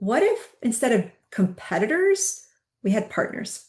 what if instead of competitors, we had partners?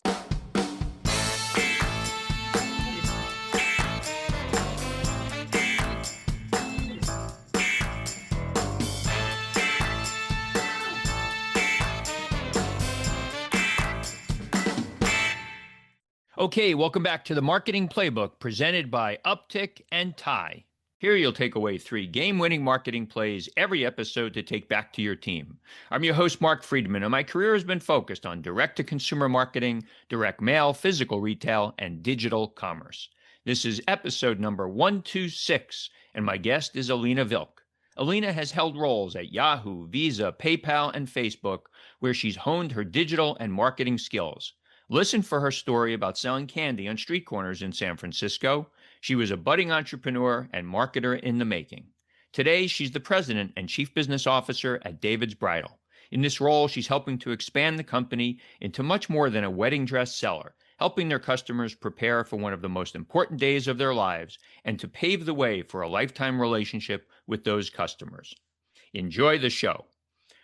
Okay, welcome back to the Marketing Playbook presented by Uptick and Tie. Here you'll take away 3 game-winning marketing plays every episode to take back to your team. I'm your host, Mark Friedman, and my career has been focused on direct-to-consumer marketing, direct mail, physical retail, and digital commerce. This is episode number 126, and my guest is Elina Vilk. Elina has held roles at Yahoo, Visa, PayPal, and Facebook, where she's honed her digital and marketing skills. Listen for her story about selling candy on street corners in San Francisco. She was a budding entrepreneur and marketer in the making. Today, she's the president and chief business officer at David's Bridal. In this role, she's helping to expand the company into much more than a wedding dress seller, helping their customers prepare for one of the most important days of their lives and to pave the way for a lifetime relationship with those customers. Enjoy the show.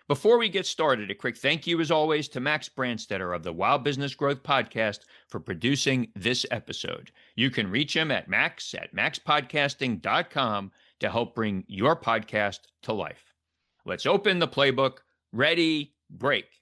Before we get started, a quick thank you as always to Max Branstetter of the Wow Business Growth Podcast for producing this episode. You can reach him at max@maxpodcasting.com to help bring your podcast to life. Let's open the playbook. Ready, break.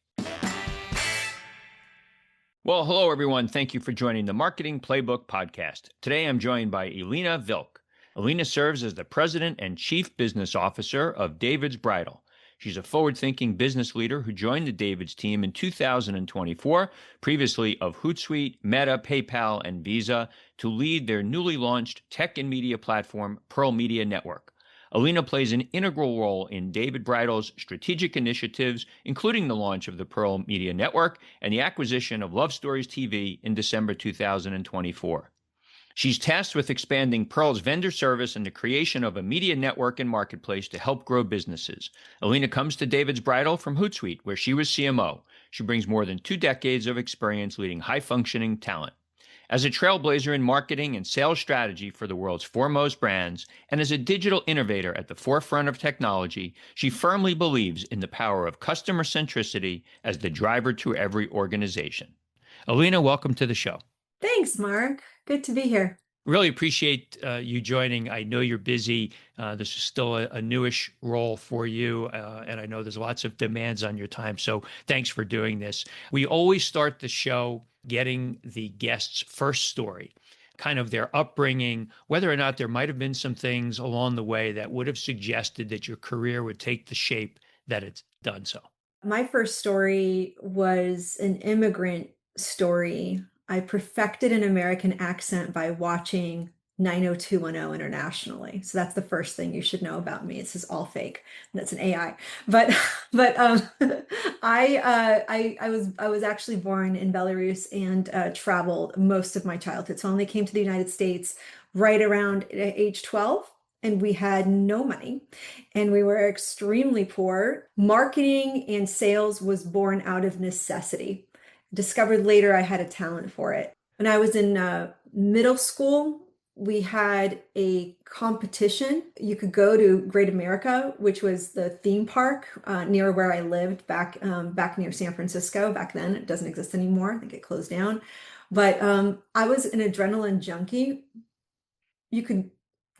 Well, hello everyone. Thank you for joining the Marketing Playbook Podcast. Today I'm joined by Elina Vilk. Elina serves as the president and chief business officer of David's Bridal. She's a forward-thinking business leader who joined the David's team in 2024, previously of Hootsuite, Meta, PayPal, and Visa, to lead their newly launched tech and media platform, Pearl Media Network. Elina plays an integral role in David Bridal's strategic initiatives, including the launch of the Pearl Media Network and the acquisition of Love Stories TV in December 2024. She's tasked with expanding Pearl's vendor service and the creation of a media network and marketplace to help grow businesses. Elina comes to David's Bridal from Hootsuite, where she was CMO. She brings more than 2 decades of experience leading high-functioning talent. As a trailblazer in marketing and sales strategy for the world's foremost brands, and as a digital innovator at the forefront of technology, she firmly believes in the power of customer centricity as the driver to every organization. Elina, welcome to the show. Thanks, Mark. Good to be here. Really appreciate you joining. I know you're busy. This is still a newish role for you, and I know there's lots of demands on your time. So thanks for doing this. We always start the show getting the guest's first story, kind of their upbringing, whether or not there might have been some things along the way that would have suggested that your career would take the shape that it's done so. My first story was an immigrant story. I perfected an American accent by watching 90210 internationally. So that's the first thing you should know about me. This is all fake. That's an AI. But I was actually born in Belarus and traveled most of my childhood. So I only came to the United States right around age 12. And we had no money and we were extremely poor. Marketing and sales was born out of necessity. Discovered later I had a talent for it. When I was in middle school, we had a competition. You could go to Great America, which was the theme park near where I lived back near San Francisco. Back then, it doesn't exist anymore. I think it closed down. But I was an adrenaline junkie. You could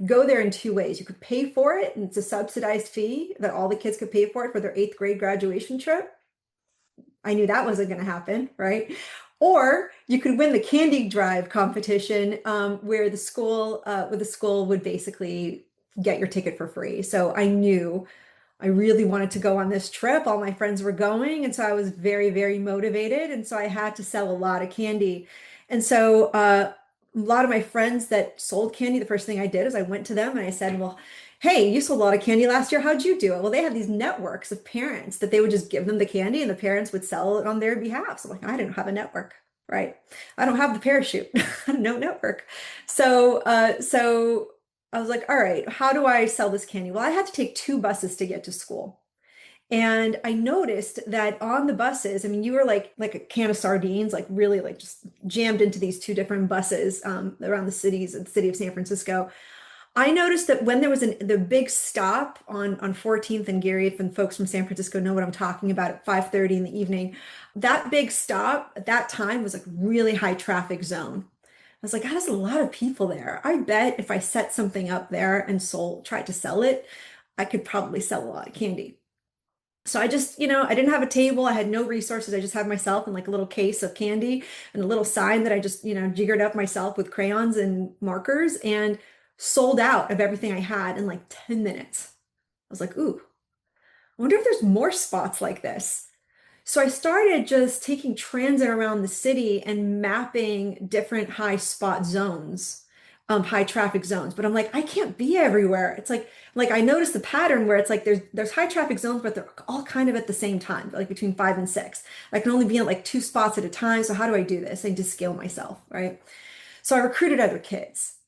go there in 2 ways. You could pay for it, and it's a subsidized fee that all the kids could pay for it for their 8th grade graduation trip. I knew that wasn't going to happen, right? Or you could win the candy drive competition, where the school would basically get your ticket for free. So I knew I really wanted to go on this trip. All my friends were going, and so I was very, very motivated. And so I had to sell a lot of candy. And so a lot of my friends that sold candy, the first thing I did is I went to them and I said, well, hey, you sold a lot of candy last year. How'd you do it? Well, they had these networks of parents that they would just give them the candy and the parents would sell it on their behalf. So I'm like, I didn't have a network, right? I don't have the parachute, no network. So I was like, all right, how do I sell this candy? Well, I had to take 2 buses to get to school. And I noticed that on the buses, I mean, you were like a can of sardines, like really like just jammed into these 2 different buses around the city of San Francisco. I noticed that when there was the big stop on 14th and Geary, and folks from San Francisco know what I'm talking about at 5:30 in the evening, that big stop at that time was like really high traffic zone. I was like, God, there's a lot of people there. I bet if I set something up there and tried to sell it, I could probably sell a lot of candy. So I just, I didn't have a table. I had no resources. I just had myself and like a little case of candy and a little sign that I just, jiggered up myself with crayons and markers and sold out of everything I had in like 10 minutes. I was like, ooh, I wonder if there's more spots like this. So I started just taking transit around the city and mapping different high spot zones, high traffic zones. But I'm like, I can't be everywhere. It's like I noticed the pattern where it's like there's high traffic zones, but they're all kind of at the same time, like between 5 and 6. I can only be at like 2 spots at a time. So how do I do this? I just scale myself, right? So I recruited other kids.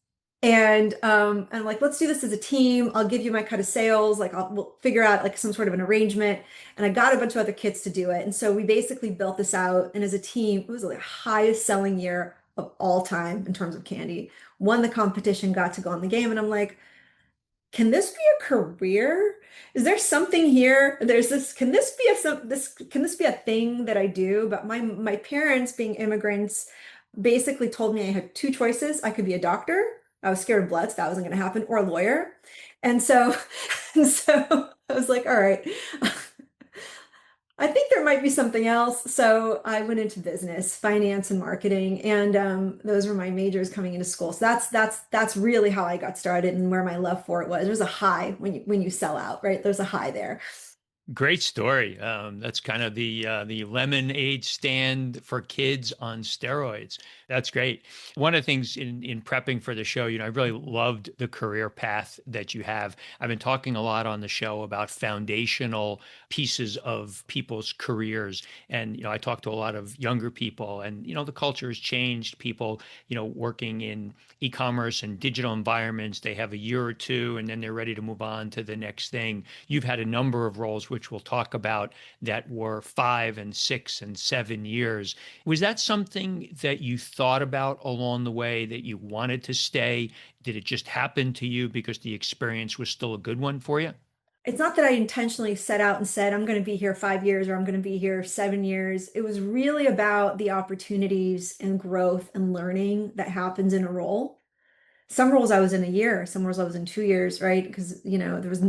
And I'm like, let's do this as a team. I'll give you my cut of sales. Like we'll figure out like some sort of an arrangement. And I got a bunch of other kids to do it. And so we basically built this out. And as a team, it was the highest selling year of all time in terms of candy. Won the competition, got to go on the game. And I'm like, can this be a career? Is there something here? There's this, can this be can this be a thing that I do? But my parents being immigrants basically told me I had two choices. I could be a doctor. I was scared of blood, so that wasn't going to happen, or a lawyer. And so, and so I was like, all right, I think there might be something else. So I went into business, finance, and marketing, and those were my majors coming into school. So that's really how I got started and where my love for it was. There's a high when you sell out, right? There's a high there. Great story. That's kind of the lemonade stand for kids on steroids. That's great. One of the things in prepping for the show, I really loved the career path that you have. I've been talking a lot on the show about foundational pieces of people's careers, and I talk to a lot of younger people, and the culture has changed. People, working in e-commerce and digital environments, they have a year or two, and then they're ready to move on to the next thing. You've had a number of roles, which we'll talk about, that were 5 and 6 and 7 years. Was that something that you thought about along the way, that you wanted to stay? Did it just happen to you because the experience was still a good one for you? It's not that I intentionally set out and said, I'm going to be here 5 years or I'm going to be here 7 years. It was really about the opportunities and growth and learning that happens in a role. Some roles I was in a year, some roles I was in 2 years, right? Because, there was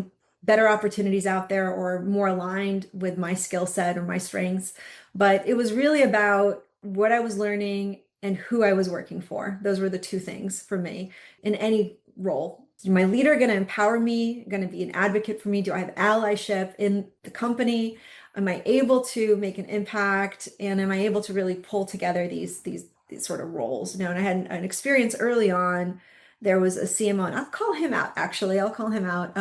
better opportunities out there or more aligned with my skill set or my strengths. But it was really about what I was learning and who I was working for. Those were the two things for me in any role. Is my leader going to empower me, going to be an advocate for me? Do I have allyship in the company? Am I able to make an impact? And am I able to really pull together these sort of roles? And I had an experience early on. There was a CMO, and I'll call him out, actually. I'll call him out.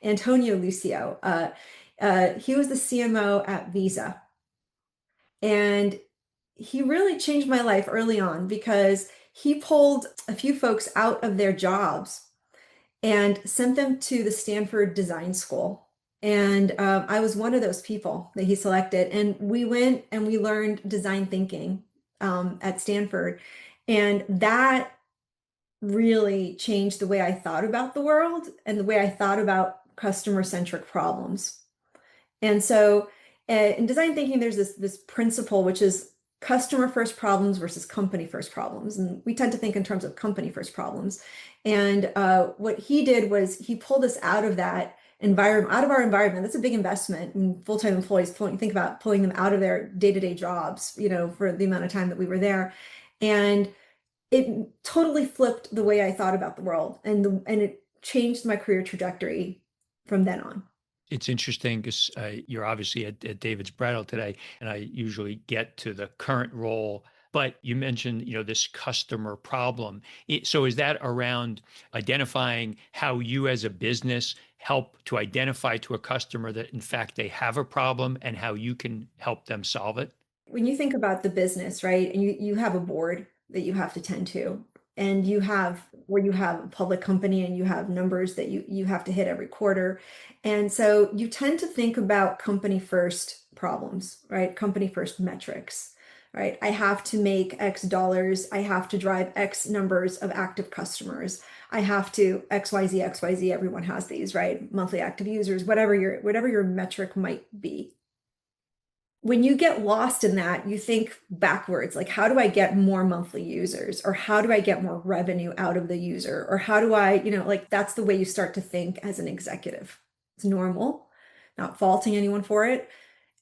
Antonio Lucio. He was the CMO at Visa. And he really changed my life early on because he pulled a few folks out of their jobs and sent them to the Stanford Design School. And I was one of those people that he selected. And we went and we learned design thinking at Stanford. And that really changed the way I thought about the world and the way I thought about customer-centric problems. And so in design thinking, there's this principle, which is customer first problems versus company first problems. And we tend to think in terms of company first problems. And what he did was he pulled us out of that environment, out of our environment. That's a big investment in full-time employees. Think about pulling them out of their day-to-day jobs, for the amount of time that we were there. And it totally flipped the way I thought about the world, and it changed my career trajectory from then on. It's interesting because you're obviously at David's Bridal today, and I usually get to the current role. But you mentioned, this customer problem. So is that around identifying how you as a business help to identify to a customer that in fact they have a problem and how you can help them solve it? When you think about the business, right, and you have a board that you have to tend to, and you have where you have a public company and you have numbers that you have to hit every quarter. And so you tend to think about company first problems, right? Company first metrics. right? I have to make X dollars. I have to drive X numbers of active customers. I have to XYZ, XYZ. Everyone has these, right? Monthly active users, whatever your metric might be. When you get lost in that, you think backwards, like, how do I get more monthly users? Or how do I get more revenue out of the user? Or how do I, like that's the way you start to think as an executive. It's normal, not faulting anyone for it.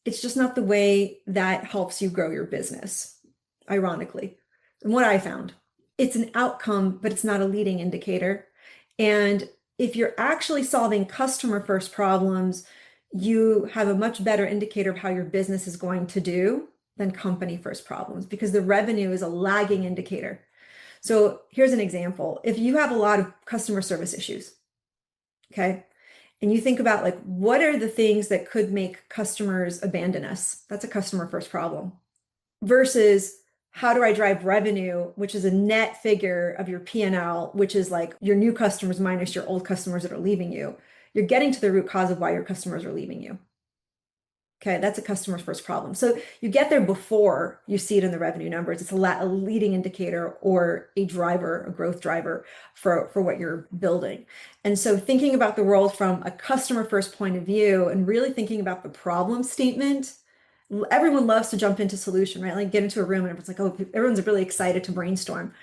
It's just not the way that helps you grow your business, ironically. And what I found, it's an outcome, but it's not a leading indicator. And if you're actually solving customer first problems, you have a much better indicator of how your business is going to do than company first problems because the revenue is a lagging indicator. So here's an example. If you have a lot of customer service issues, okay, and you think about like what are the things that could make customers abandon us? That's a customer first problem. Versus how do I drive revenue, which is a net figure of your P&L, which is like your new customers minus your old customers that are leaving you. You're getting to the root cause of why your customers are leaving you. Okay, that's a customer's first problem. So you get there before you see it in the revenue numbers. It's a leading indicator or a driver, a growth driver for what you're building. And so thinking about the world from a customer first point of view and really thinking about the problem statement, everyone loves to jump into solution, right? Like get into a room and everyone's like, oh, everyone's really excited to brainstorm.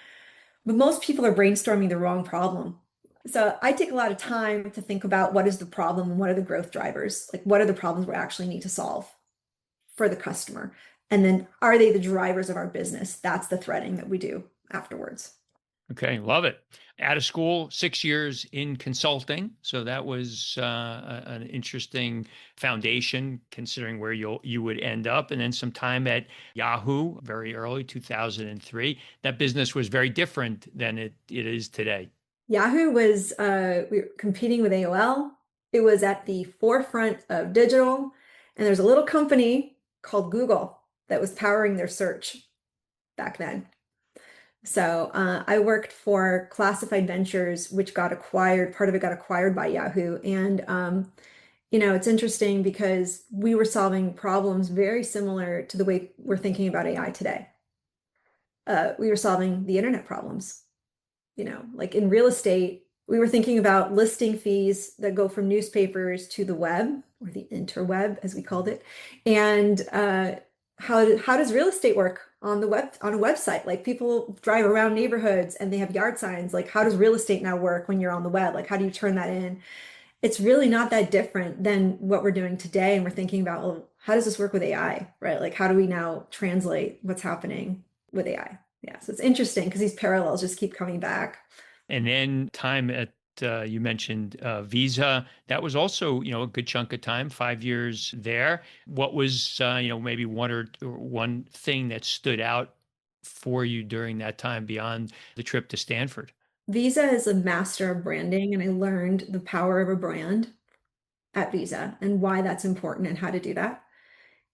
But most people are brainstorming the wrong problem. So I take a lot of time to think about what is the problem and what are the growth drivers? Like what are the problems we actually need to solve for the customer? And then are they the drivers of our business? That's the threading that we do afterwards. Okay, love it. Out of school, 6 years in consulting, so that was an interesting foundation considering where you would end up, and then some time at Yahoo, very early 2003. That business was very different than it is today. Yahoo was we were competing with AOL. It was at the forefront of digital, and there's a little company called Google that was powering their search back then. So I worked for Classified Ventures, which got acquired. Part of it got acquired by Yahoo, and it's interesting because we were solving problems very similar to the way we're thinking about AI today. We were solving the internet problems. Like in real estate, we were thinking about listing fees that go from newspapers to the web or the interweb, as we called it. And how does real estate work on the web on a website? Like people drive around neighborhoods and they have yard signs. Like how does real estate now work when you're on the web? Like how do you turn that in? It's really not that different than what we're doing today. And we're thinking about, well, how does this work with AI, right? Like how do we now translate what's happening with AI? Yeah, so it's interesting because these parallels just keep coming back. And then time at you mentioned Visa. That was also, a good chunk of time, 5 years there. What was, maybe one thing that stood out for you during that time beyond the trip to Stanford? Visa is a master of branding, and I learned the power of a brand at Visa and why that's important and how to do that.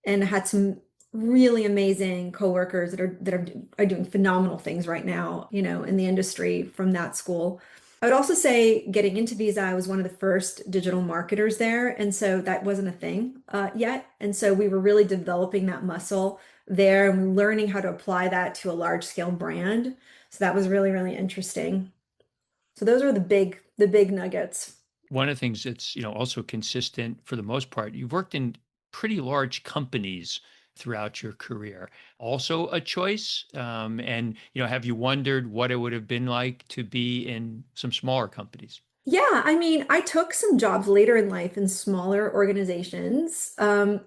And I had some really amazing coworkers that are doing phenomenal things right now, in the industry from that school. I would also say getting into Visa, I was one of the first digital marketers there, and so that wasn't a thing yet. And so we were really developing that muscle there and learning how to apply that to a large scale brand. So that was really, really interesting. So those are the big nuggets. One of the things that's, also consistent for the most part, you've worked in pretty large companies throughout your career. Also a choice. And, have you wondered what it would have been like to be in some smaller companies? Yeah, I mean, I took some jobs later in life in smaller organizations.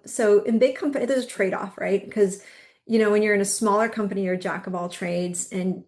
So in big company, there's a trade-off, right? Because, when you're in a smaller company, you're a jack of all trades, and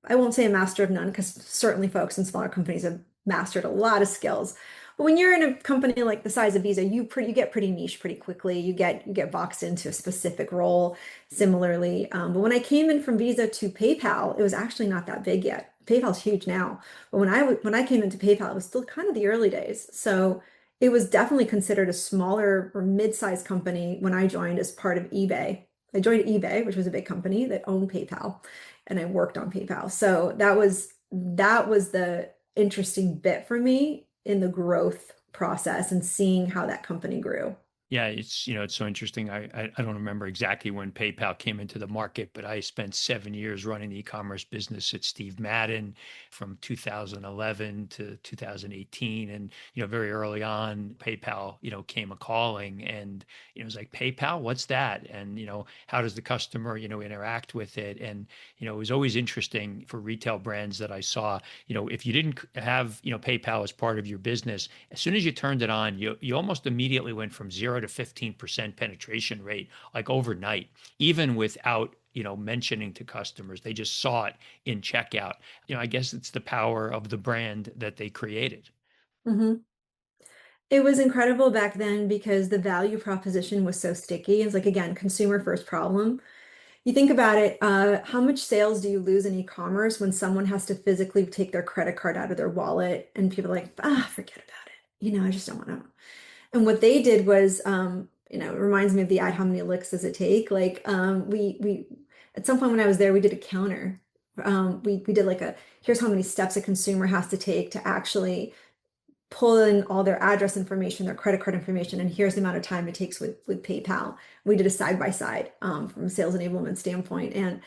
I won't say a master of none, because certainly folks in smaller companies have mastered a lot of skills. But when you're in a company like the size of Visa, you get pretty niche pretty quickly. You get boxed into a specific role. Similarly, but when I came in from Visa to PayPal, it was actually not that big yet. PayPal's huge now, but when I came into PayPal, it was still kind of the early days. So it was definitely considered a smaller or mid-sized company when I joined as part of eBay. I joined eBay, which was a big company that owned PayPal, and I worked on PayPal. So that was the interesting bit for me in the growth process and seeing how that company grew. Yeah, it's so interesting. I don't remember exactly when PayPal came into the market, but I spent 7 years running the e-commerce business at Steve Madden from 2011 to 2018. And, very early on, PayPal, came a calling and, it was like, PayPal, what's that? And, how does the customer, interact with it? And, it was always interesting for retail brands that I saw, if you didn't have, PayPal as part of your business, as soon as you turned it on, you almost immediately went from 0 to 15% penetration rate, like overnight, even without mentioning to customers. They just saw it in checkout. I guess it's the power of the brand that they created. Hmm. It was incredible back then because the value proposition was so sticky. It's like, again, consumer first problem. You think about it, how much sales do you lose in e-commerce when someone has to physically take their credit card out of their wallet and people are like, forget about it. I just don't want to. And what they did was, it reminds me of the ad, how many licks does it take? Like, we at some point when I was there, we did a counter. We did like here's how many steps a consumer has to take to actually pull in all their address information, their credit card information, and here's the amount of time it takes with PayPal. We did a side by side from a sales enablement standpoint, and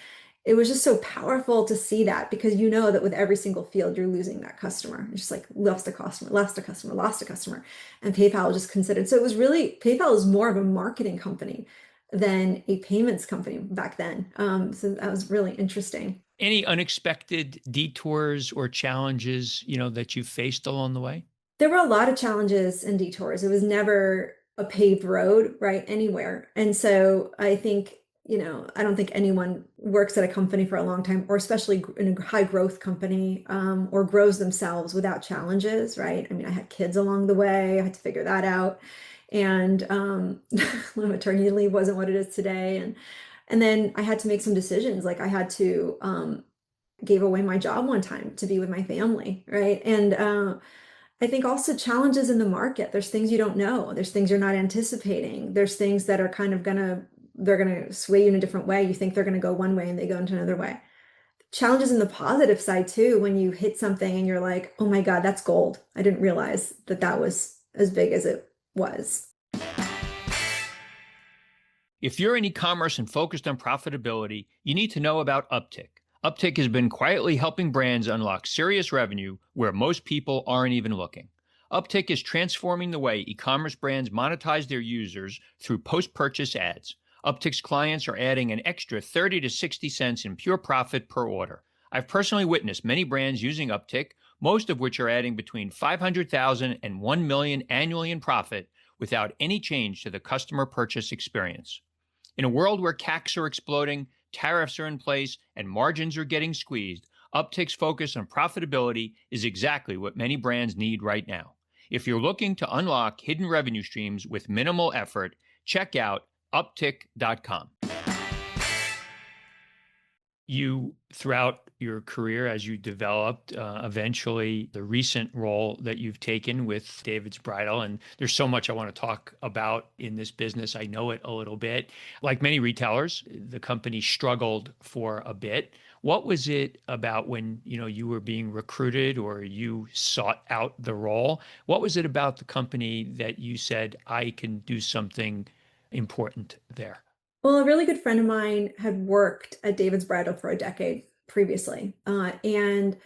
it was just so powerful to see that because you know that with every single field you're losing that customer. It's just like lost a customer, lost a customer, lost a customer, and PayPal was just considered. So it was really PayPal is more of a marketing company than a payments company back then. So that was really interesting. Any unexpected detours or challenges, that you faced along the way? There were a lot of challenges and detours. It was never a paved road, right, anywhere. And so I think, I don't think anyone works at a company for a long time, or especially in a high growth company, or grows themselves without challenges, right? I mean, I had kids along the way. I had to figure that out. And maternity leave wasn't what it is today. And then I had to make some decisions. Like I had to gave away my job one time to be with my family, right? And I think also challenges in the market. There's things you don't know. There's things you're not anticipating. There's things that are kind of they're gonna sway you in a different way. You think they're gonna go one way and they go into another way. Challenges in the positive side too, when you hit something and you're like, oh my God, that's gold. I didn't realize that that was as big as it was. If you're in e-commerce and focused on profitability, you need to know about Uptick. Uptick has been quietly helping brands unlock serious revenue where most people aren't even looking. Uptick is transforming the way e-commerce brands monetize their users through post-purchase ads. Uptick's clients are adding an extra 30 to 60 cents in pure profit per order. I've personally witnessed many brands using Uptick, most of which are adding between 500,000 and 1 million annually in profit without any change to the customer purchase experience. In a world where CACs are exploding, tariffs are in place, and margins are getting squeezed, Uptick's focus on profitability is exactly what many brands need right now. If you're looking to unlock hidden revenue streams with minimal effort, check out uptick.com. You, throughout your career, as you developed, eventually the recent role that you've taken with David's Bridal, and there's so much I want to talk about in this business. I know it a little bit. Like many retailers, the company struggled for a bit. What was it about when, you were being recruited or you sought out the role? What was it about the company that you said, I can do something important there? Well, a really good friend of mine had worked at David's Bridal for a decade previously, and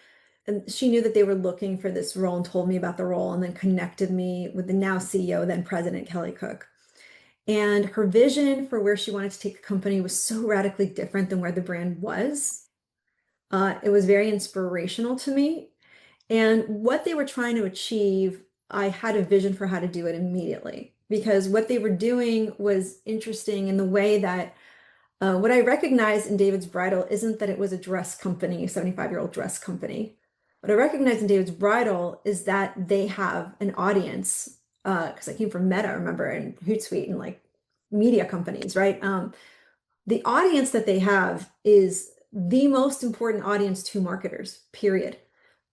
she knew that they were looking for this role and told me about the role, and then connected me with the now CEO, then President Kelly Cook. And her vision for where she wanted to take the company was so radically different than where the brand was. It was very inspirational to me. And what they were trying to achieve, I had a vision for how to do it immediately because what they were doing was interesting in the way that what I recognized in David's Bridal isn't that it was a dress company, a 75-year-old dress company. What I recognize in David's Bridal is that they have an audience, because I came from Meta, remember, and Hootsuite and like media companies, right? The audience that they have is the most important audience to marketers, period.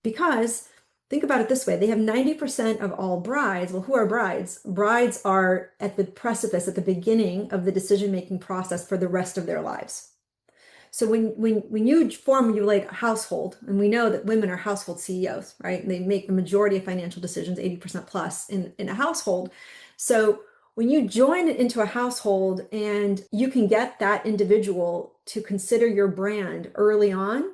Because think about it this way, they have 90% of all brides. Well, who are brides? Brides are at the precipice, at the beginning of the decision-making process for the rest of their lives. So when you form your like household, and we know that women are household CEOs, right? And they make the majority of financial decisions, 80% plus in a household. So When you join into a household and you can get that individual to consider your brand early on,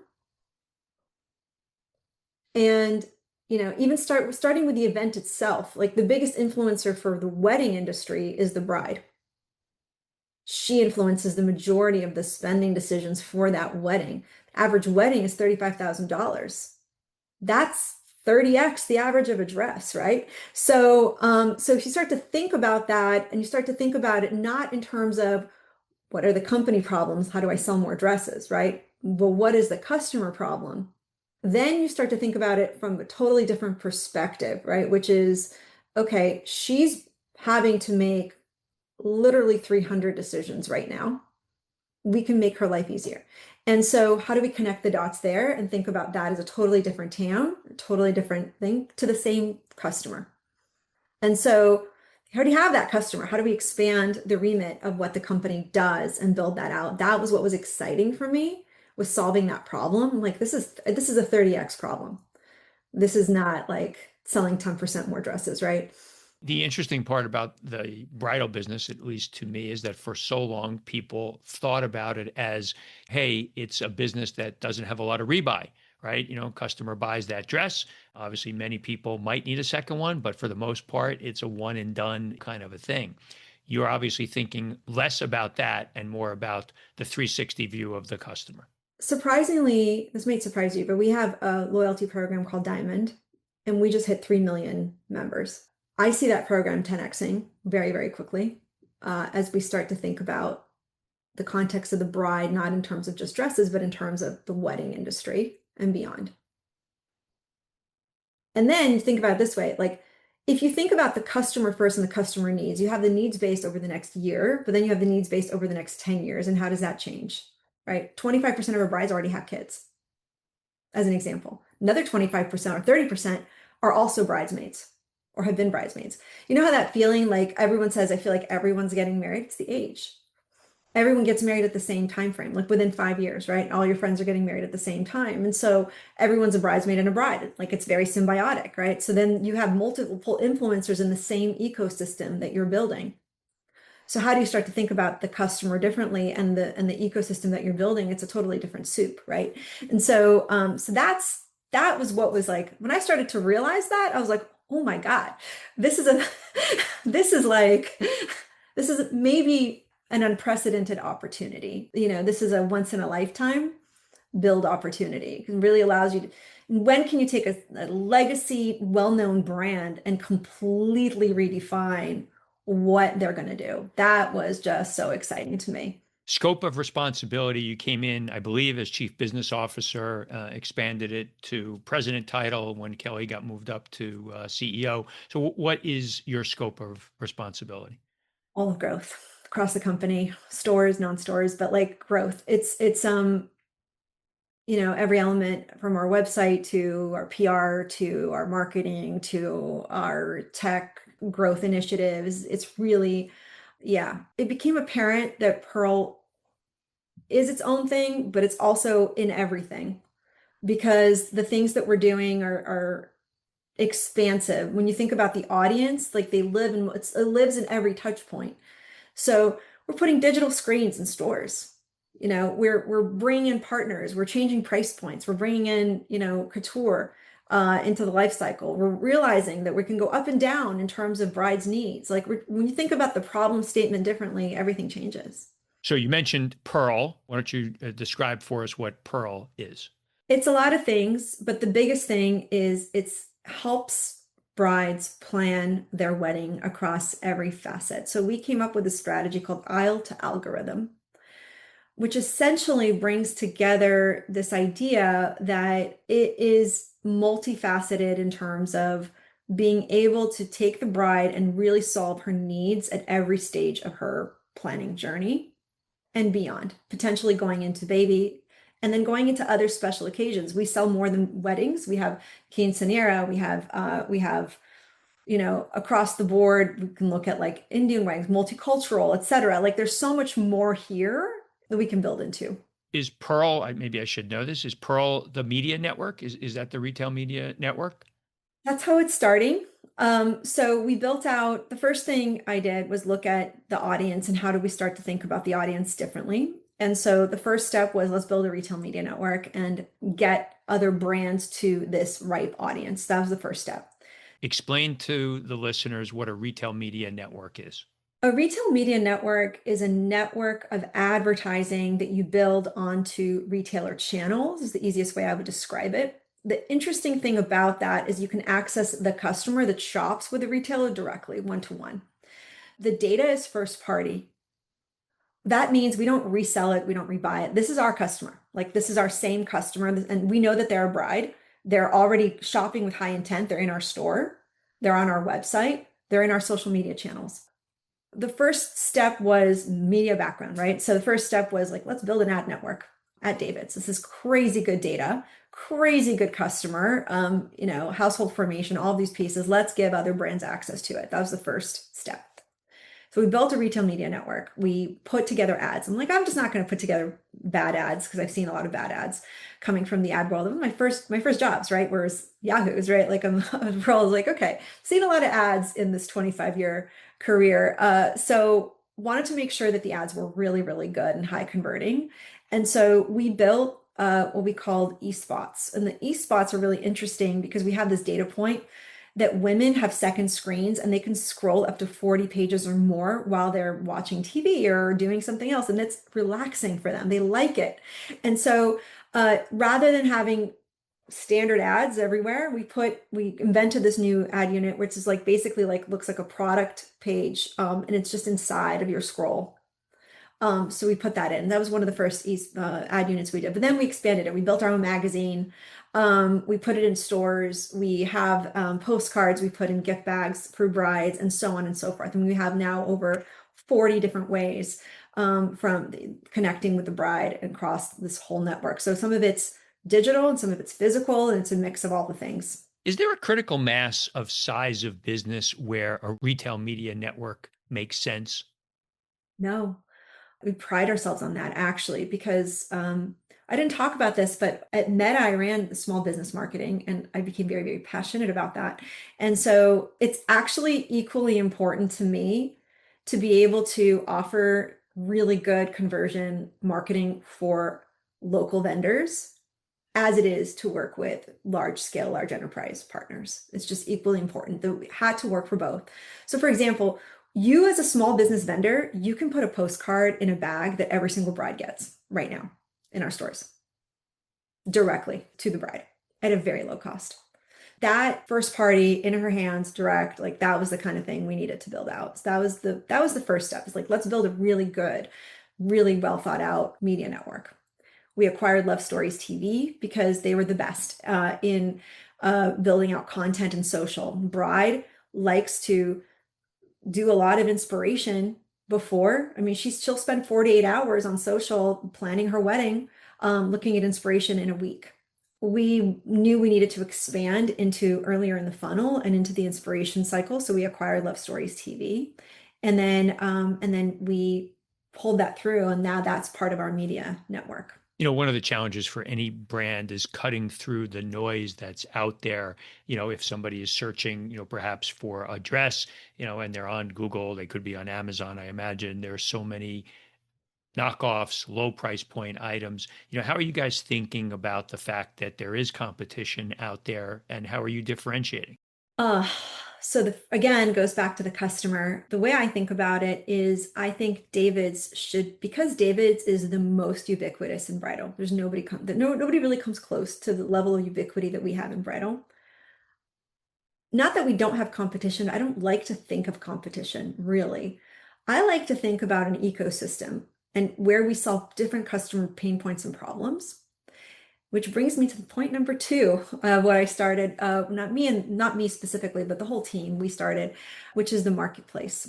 and even starting with the event itself, like the biggest influencer for the wedding industry is the bride. She influences the majority of the spending decisions for that wedding. Average wedding is $35,000. That's 30x the average of a dress, right? So if you start to think about that, and you start to think about it not in terms of what are the company problems, how do I sell more dresses, right? Well, what is the customer problem? Then you start to think about it from a totally different perspective, right? Which is, okay, she's having to make literally 300 decisions right now. We can make her life easier. And so, how do we connect the dots there and think about that as a totally different TAM, a totally different thing to the same customer? And so, how do you have that customer? How do we expand the remit of what the company does and build that out? That was what was exciting for me, was solving that problem. Like this is a 30x problem. This is not like selling 10% more dresses, right? The interesting part about the bridal business, at least to me, is that for so long people thought about it as, hey, it's a business that doesn't have a lot of rebuy, right? Customer buys that dress. Obviously, many people might need a second one, but for the most part, it's a one and done kind of a thing. You're obviously thinking less about that and more about the 360 view of the customer. Surprisingly, this might surprise you, but we have a loyalty program called Diamond, and we just hit 3 million members. I see that program 10xing very, very quickly as we start to think about the context of the bride, not in terms of just dresses, but in terms of the wedding industry and beyond. And then you think about it this way, like if you think about the customer first and the customer needs, you have the needs based over the next year, but then you have the needs based over the next 10 years. And how does that change? Right? 25% of our brides already have kids, as an example. Another 25% or 30% are also bridesmaids or have been bridesmaids. You know how that feeling, like everyone says, I feel like everyone's getting married? It's the age. Everyone gets married at the same time frame, like within 5 years, right? All your friends are getting married at the same time. And so everyone's a bridesmaid and a bride. Like it's very symbiotic, right? So then you have multiple influencers in the same ecosystem that you're building. So how do you start to think about the customer differently and the ecosystem that you're building? It's a totally different soup, right? And so that was what was like when I started to realize that, I was like, oh my God, this is a this is like this is maybe an unprecedented opportunity. This is a once in a lifetime build opportunity. It really allows you to, when can you take a legacy, well-known brand and completely redefine what they're going to do? That was just so exciting to me. Scope of responsibility, you came in, I believe, as chief business officer, expanded it to president title when Kelly got moved up to CEO. So what is your scope of responsibility? All of growth across the company, stores, non-stores, but like growth. It's every element from our website to our PR to our marketing to our tech growth initiatives. It's really, yeah, it became apparent that Pearl is its own thing, but it's also in everything because the things that we're doing are expansive. When you think about the audience, like they live in, it lives in every touch point. So we're putting digital screens in stores. We're bringing in partners. We're changing price points. We're bringing in, couture into the life cycle. We're realizing that we can go up and down in terms of brides' needs. Like when you think about the problem statement differently, everything changes. So you mentioned Pearl. Why don't you describe for us what Pearl is? It's a lot of things, but the biggest thing is it's helps brides plan their wedding across every facet. So we came up with a strategy called Aisle to Algorithm, which essentially brings together this idea that it is multifaceted in terms of being able to take the bride and really solve her needs at every stage of her planning journey and beyond, potentially going into baby and then going into other special occasions. We sell more than weddings. We have quinceanera, we have across the board, we can look at like Indian weddings, multicultural, etc. Like there's so much more here that we can build into. Is Pearl, maybe I should know this, is Pearl the media network? Is that the retail media network? That's how it's starting. So we built out, the first thing I did was look at the audience and how do we start to think about the audience differently. And so the first step was let's build a retail media network and get other brands to this ripe audience. That was the first step. Explain to the listeners what a retail media network is. A retail media network is a network of advertising that you build onto retailer channels, is the easiest way I would describe it. The interesting thing about that is you can access the customer that shops with the retailer directly, one to one. The data is first party. That means we don't resell it, we don't rebuy it. This is our customer. Like this is our same customer, and we know that they're a bride. They're already shopping with high intent. They're in our store, they're on our website, they're in our social media channels. The first step was media background, right? So the first step was like, let's build an ad network at David's. This is crazy good data, crazy good customer, household formation, all these pieces. Let's give other brands access to it. That was the first step. So we built a retail media network. We put together ads. I'm like, I'm just not going to put together bad ads because I've seen a lot of bad ads coming from the ad world. It was my first jobs, right? Whereas Yahoo's, right? Like I'm I was like, okay, seen a lot of ads in this 25-year career. So wanted to make sure that the ads were really, really good and high converting. And so we built what we called eSpots. And the eSpots are really interesting because we have this data point that women have second screens and they can scroll up to 40 pages or more while they're watching TV or doing something else. And it's relaxing for them. They like it. And so rather than having standard ads everywhere, we invented this new ad unit, which is like basically like looks like a product page. And it's just inside of your scroll. So we put that in. That was one of the first ad units we did. But then we expanded it. We built our own magazine. We put it in stores. We have postcards we put in gift bags for brides and so on and so forth. And we have now over 40 different ways from connecting with the bride across this whole network. So some of it's digital and some of it's physical, and it's a mix of all the things. Is there a critical mass of size of business where a retail media network makes sense? No. We pride ourselves on that actually, because I didn't talk about this, but at Meta, I ran small business marketing and I became very, very passionate about that. And so it's actually equally important to me to be able to offer really good conversion marketing for local vendors as it is to work with large scale, large enterprise partners. It's just equally important that we had to work for both. So, for example, you as a small business vendor, you can put a postcard in a bag that every single bride gets right now in our stores directly to the bride at a very low cost. That first party in her hands, direct, like that was the kind of thing we needed to build out. So that was the first step. It's like let's build a really good, really well thought out media network. We acquired Love Stories TV because they were the best in building out content and social. Bride likes to do a lot of inspiration before. I mean, she'll spend 48 hours on social planning her wedding, looking at inspiration in a week. We knew we needed to expand into earlier in the funnel and into the inspiration cycle, so we acquired Love Stories TV, and then we pulled that through, and now that's part of our media network. One of the challenges for any brand is cutting through the noise that's out there. If somebody is searching, perhaps for a dress, and they're on Google, they could be on Amazon. I imagine there's so many knockoffs, low price point items. How are you guys thinking about the fact that there is competition out there, and how are you differentiating? Uh, again, goes back to the customer. The way I think about it is I think because David's is the most ubiquitous in bridal. There's nobody really comes close to the level of ubiquity that we have in bridal. Not that we don't have competition. I don't like to think of competition, really. I like to think about an ecosystem and where we solve different customer pain points and problems. Which brings me to the point number two, what I started, not me specifically, but the whole team we started, which is the marketplace.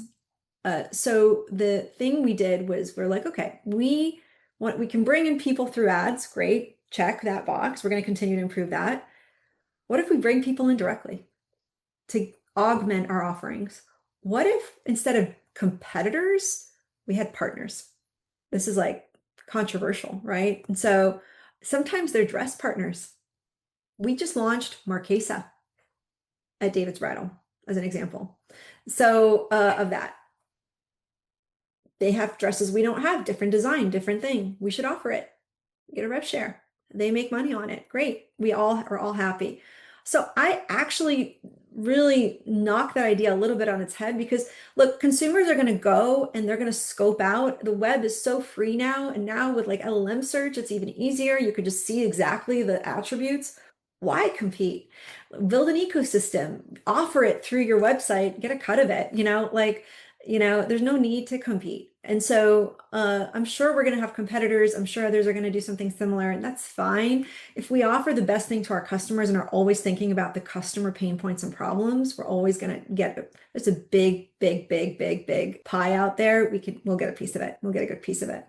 So the thing we did was we're like, okay, we can bring in people through ads, great, check that box. We're going to continue to improve that. What if we bring people in directly to augment our offerings? What if instead of competitors, we had partners? This is like controversial, right? And so sometimes they're dress partners. We just launched Marquesa at David's Bridal. as an example. So of that, they have dresses we don't have, different design, different thing. We should offer it. Get a rev share. They make money on it. Great. We all are all happy. So I actually really knock that idea a little bit on its head because look, consumers are going to go and they're going to scope out. The web is so free now. And now with like LLM search, it's even easier. You could just see exactly the attributes. Why compete? Build an ecosystem, offer it through your website, get a cut of it, there's no need to compete. And so I'm sure we're going to have competitors. I'm sure others are going to do something similar, and that's fine. If we offer the best thing to our customers and are always thinking about the customer pain points and problems, we're always going to get it's a big, big, big, big, big pie out there. We'll get a piece of it. We'll get a good piece of it.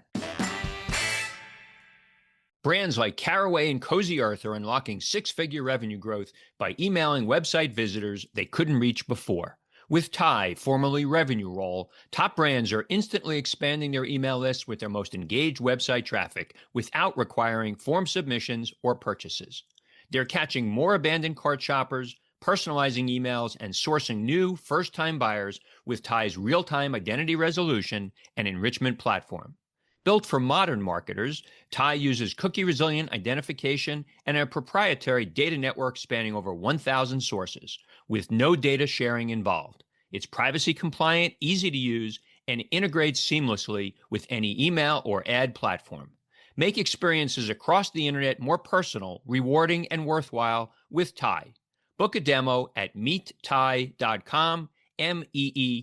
Brands like Caraway and Cozy Earth are unlocking six-figure revenue growth by emailing website visitors they couldn't reach before. With Tide, formerly Revenue Roll, top brands are instantly expanding their email lists with their most engaged website traffic without requiring form submissions or purchases. They're catching more abandoned cart shoppers, personalizing emails, and sourcing new first-time buyers with Tide's real-time identity resolution and enrichment platform. Built for modern marketers, Tide uses cookie-resilient identification and a proprietary data network spanning over 1,000 sources, with no data sharing involved. It's privacy compliant, easy to use, and integrates seamlessly with any email or ad platform. Make experiences across the internet more personal, rewarding, and worthwhile with Tide. Book a demo at meettie.com, meettie.com.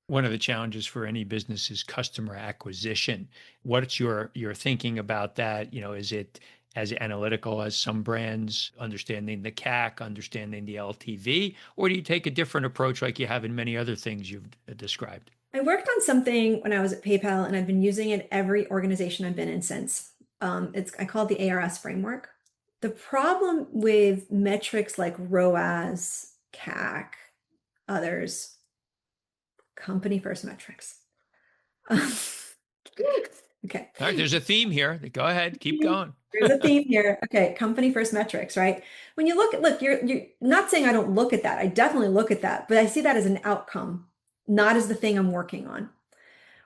One of the challenges for any business is customer acquisition. What's your thinking about that? Is it as analytical as some brands, understanding the CAC, understanding the LTV, or do you take a different approach like you have in many other things you've described? I worked on something when I was at PayPal, and I've been using it every organization I've been in since. I call it the ARS framework. The problem with metrics like ROAS, CAC, others, company first metrics. Okay. All right, there's a theme here. Go ahead, keep going. There's a theme here. Okay, company first metrics, right? When you look, you're not saying I don't look at that. I definitely look at that, but I see that as an outcome, not as the thing I'm working on.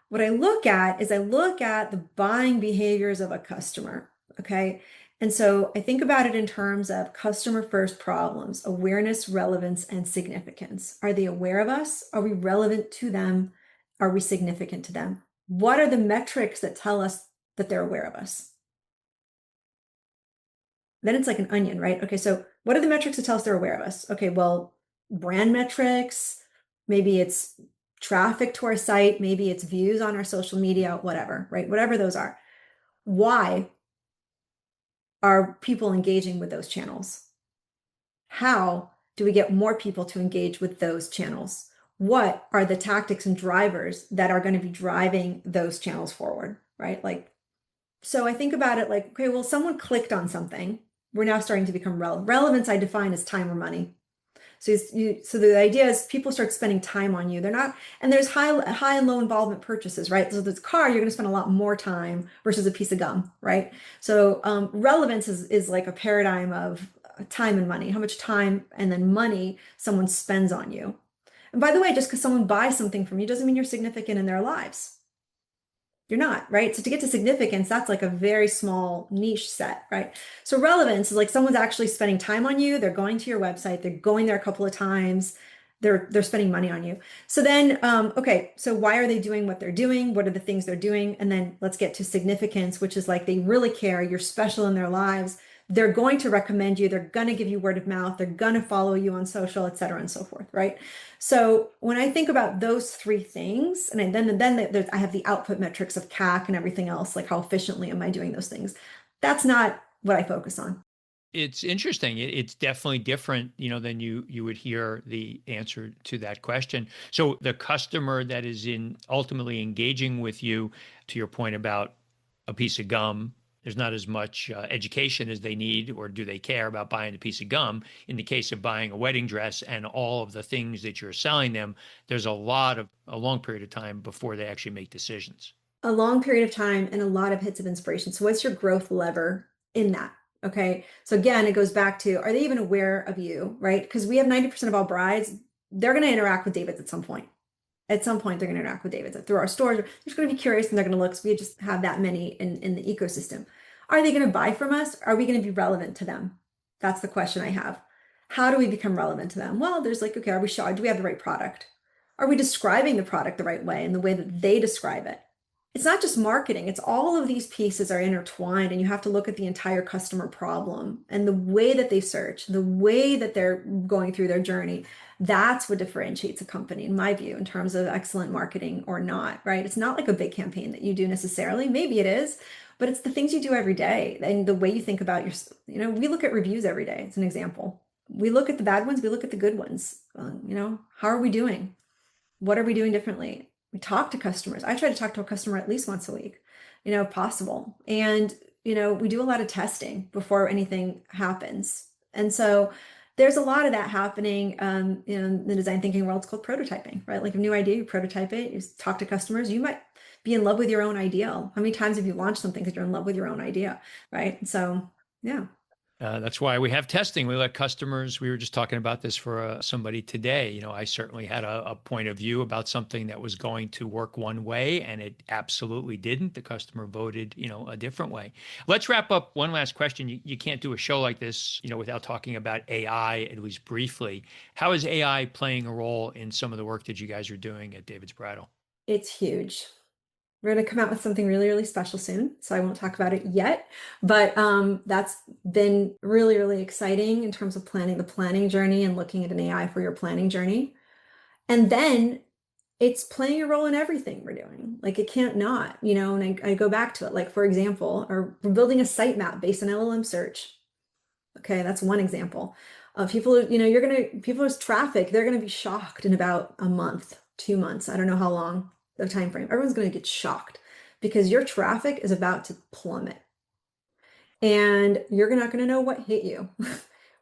What I look at is I look at the buying behaviors of a customer, okay? And so I think about it in terms of customer first problems, awareness, relevance, and significance. Are they aware of us? Are we relevant to them? Are we significant to them? What are the metrics that tell us that they're aware of us? Then it's like an onion, right? Okay, so what are the metrics that tell us they're aware of us? Okay, well, brand metrics, maybe it's traffic to our site, maybe it's views on our social media, whatever, right? Whatever those are. Why are people engaging with those channels? How do we get more people to engage with those channels? What are the tactics and drivers that are going to be driving those channels forward, right? So I think about it like, okay, well, someone clicked on something. We're now starting to become relevant. Relevance I define as time or money. So the idea is people start spending time on you. They're not, and there's high and low involvement purchases, right? So this car, you're going to spend a lot more time versus a piece of gum, right? So relevance is like a paradigm of time and money, how much time and then money someone spends on you. And by the way, just because someone buys something from you doesn't mean you're significant in their lives. You're not, right? So to get to significance, that's like a very small niche set, right? So relevance is like someone's actually spending time on you. They're going to your website. They're going there a couple of times. They're spending money on you. So then, okay, so why are they doing what they're doing? What are the things they're doing? And then let's get to significance, which is like they really care. You're special in their lives. They're going to recommend you. They're going to give you word of mouth. They're going to follow you on social, et cetera, and so forth, right? So when I think about those three things, and then I have the output metrics of CAC and everything else, like how efficiently am I doing those things? That's not what I focus on. It's interesting. It's definitely different, than you would hear the answer to that question. So the customer that is ultimately engaging with you, to your point about a piece of gum, there's not as much education as they need, or do they care about buying a piece of gum? In the case of buying a wedding dress and all of the things that you're selling them, there's a long period of time before they actually make decisions. A long period of time and a lot of hits of inspiration. So what's your growth lever in that? Okay. So again, it goes back to, are they even aware of you, right? Because we have 90% of all brides, they're going to interact with David's at some point. At some point, they're going to interact with David's through our stores. They're just going to be curious and they're going to look. So we just have that many in the ecosystem. Are they going to buy from us? Are we going to be relevant to them? That's the question I have. How do we become relevant to them? Well, there's like, okay, are we sure? Do we have the right product? Are we describing the product the right way and the way that they describe it? It's not just marketing, it's all of these pieces are intertwined, and you have to look at the entire customer problem and the way that they search, the way that they're going through their journey. That's what differentiates a company, in my view, in terms of excellent marketing or not, right? It's not like a big campaign that you do necessarily. Maybe it is, but it's the things you do every day and the way you think about your, we look at reviews every day. It's an example. We look at the bad ones, we look at the good ones. How are we doing? What are we doing differently? We talk to customers. I try to talk to a customer at least once a week, if possible. And, we do a lot of testing before anything happens. And so there's a lot of that happening in the design thinking world. It's called prototyping, right? Like a new idea, you prototype it, you talk to customers. You might be in love with your own ideal. How many times have you launched something because you're in love with your own idea, right? So, yeah. That's why we have testing. We let customers, we were just talking about this for somebody today. I certainly had a point of view about something that was going to work one way, and it absolutely didn't. The customer voted, a different way. Let's wrap up. One last question. You can't do a show like this, without talking about AI, at least briefly. How is AI playing a role in some of the work that you guys are doing at David's Bridal? It's huge. We're going to come out with something really, really special soon. So I won't talk about it yet, but that's been really, really exciting in terms of planning the planning journey and looking at an AI for your planning journey. And then it's playing a role in everything we're doing. Like it can't not, and I go back to it. Like, for example, or we're building a sitemap based on LLM search. Okay, that's one example. People, people with traffic, they're going to be shocked in about a month, 2 months. I don't know how long the time frame. Everyone's going to get shocked because your traffic is about to plummet and you're not going to know what hit you.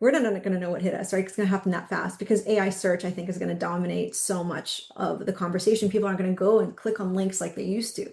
We're not going to know what hit us, right? It's going to happen that fast because AI search, I think, is going to dominate so much of the conversation. People aren't going to go and click on links like they used to.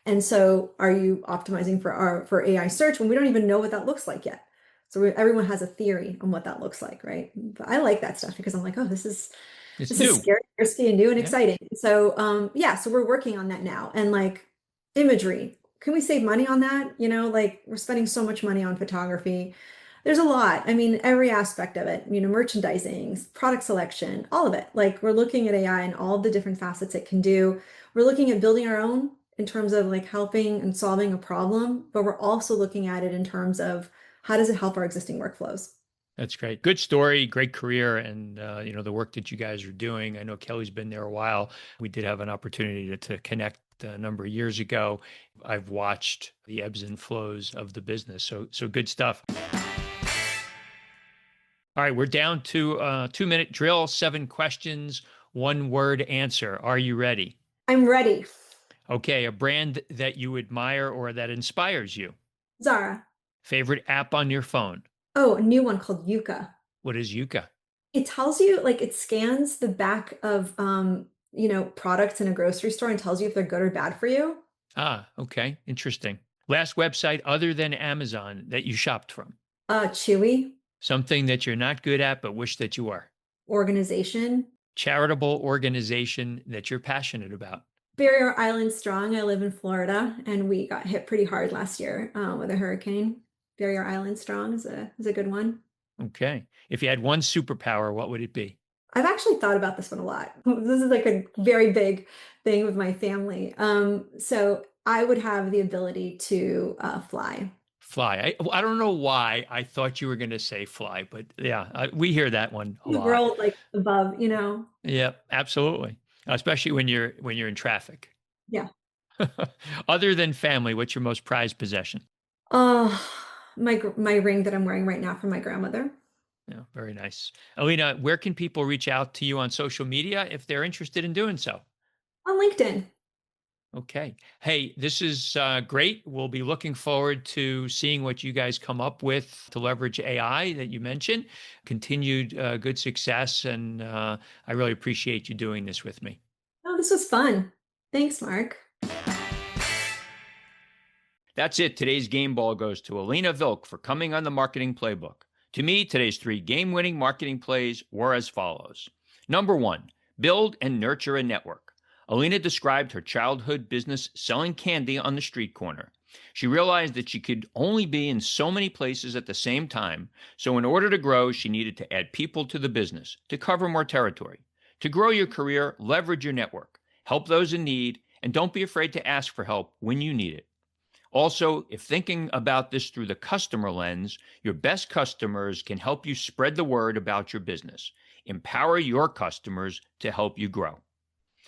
And so, are you optimizing for AI search when we don't even know what that looks like yet? So everyone has a theory on what that looks like, right? But I like that stuff because I'm like, oh, this is It's this is new. scary, risky, and new and Yeah. exciting. So yeah, so we're working on that now. And like imagery, can we save money on that? Like we're spending so much money on photography. There's a lot. I mean, every aspect of it, merchandising, product selection, all of it. Like we're looking at AI and all the different facets it can do. We're looking at building our own in terms of like helping and solving a problem, but we're also looking at it in terms of how does it help our existing workflows? That's great. Good story, great career, and the work that you guys are doing. I know Kelly's been there a while. We did have an opportunity to connect a number of years ago. I've watched the ebbs and flows of the business. So good stuff. All right, we're down to a 2-minute drill, 7 questions, one word answer. Are you ready? I'm ready. Okay, a brand that you admire or that inspires you. Zara. Favorite app on your phone. Oh, a new one called Yuka. What is Yuka? It tells you, like, it scans the back of, products in a grocery store and tells you if they're good or bad for you. Ah, okay, interesting. Last website other than Amazon that you shopped from. Chewy, Something that you're not good at but wish that you were. organization. Charitable organization that you're passionate about. Barrier Island Strong. I live in Florida, and we got hit pretty hard last year with a hurricane. Barrier Island Strong is a good one. Okay. If you had one superpower, what would it be? I've actually thought about this one a lot. This is like a very big thing with my family. So I would have the ability to fly. Fly. I don't know why I thought you were going to say fly, but yeah, we hear that one a The lot. world like above. Yeah, absolutely. Especially when you're in traffic. Yeah. Other than family, what's your most prized possession? Oh, my ring that I'm wearing right now from my grandmother Yeah, very nice. Alina, where can people reach out to you on social media if they're interested in doing so? on LinkedIn. Okay. Hey, this is great. We'll be looking forward to seeing what you guys come up with to leverage AI that you mentioned. Continued good success. And I really appreciate you doing this with me. Oh, this was fun. Thanks, Mark. That's it. Today's game ball goes to Elina Vilk for coming on the Marketing Playbook. To me, today's 3 game-winning marketing plays were as follows. Number 1, build and nurture a network. Elina described her childhood business selling candy on the street corner. She realized that she could only be in so many places at the same time, so in order to grow, she needed to add people to the business, to cover more territory. To grow your career, leverage your network, help those in need, and don't be afraid to ask for help when you need it. Also, if thinking about this through the customer lens, your best customers can help you spread the word about your business. Empower your customers to help you grow.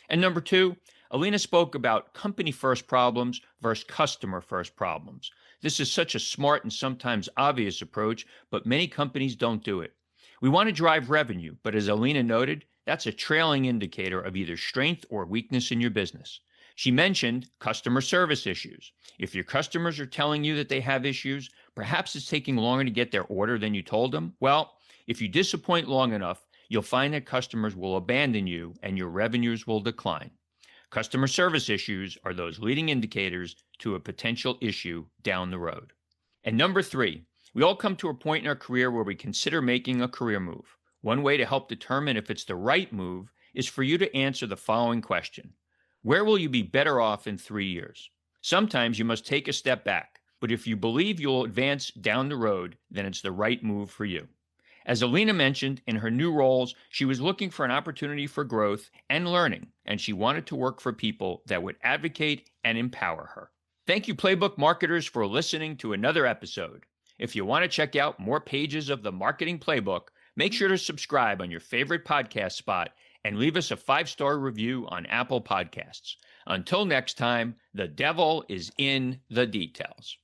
And number 2, Elina spoke about company first problems versus customer first problems. This is such a smart and sometimes obvious approach, but many companies don't do it. We want to drive revenue, but as Elina noted, that's a trailing indicator of either strength or weakness in your business. She mentioned customer service issues. If your customers are telling you that they have issues, perhaps it's taking longer to get their order than you told them. Well, if you disappoint long enough, you'll find that customers will abandon you and your revenues will decline. Customer service issues are those leading indicators to a potential issue down the road. And number 3, we all come to a point in our career where we consider making a career move. One way to help determine if it's the right move is for you to answer the following question. Where will you be better off in 3 years? Sometimes you must take a step back, but if you believe you'll advance down the road, then it's the right move for you. As Elina mentioned, in her new roles, she was looking for an opportunity for growth and learning, and she wanted to work for people that would advocate and empower her. Thank you, Playbook marketers, for listening to another episode. If you want to check out more pages of the Marketing Playbook, make sure to subscribe on your favorite podcast spot and leave us a 5-star review on Apple Podcasts. Until next time, the devil is in the details.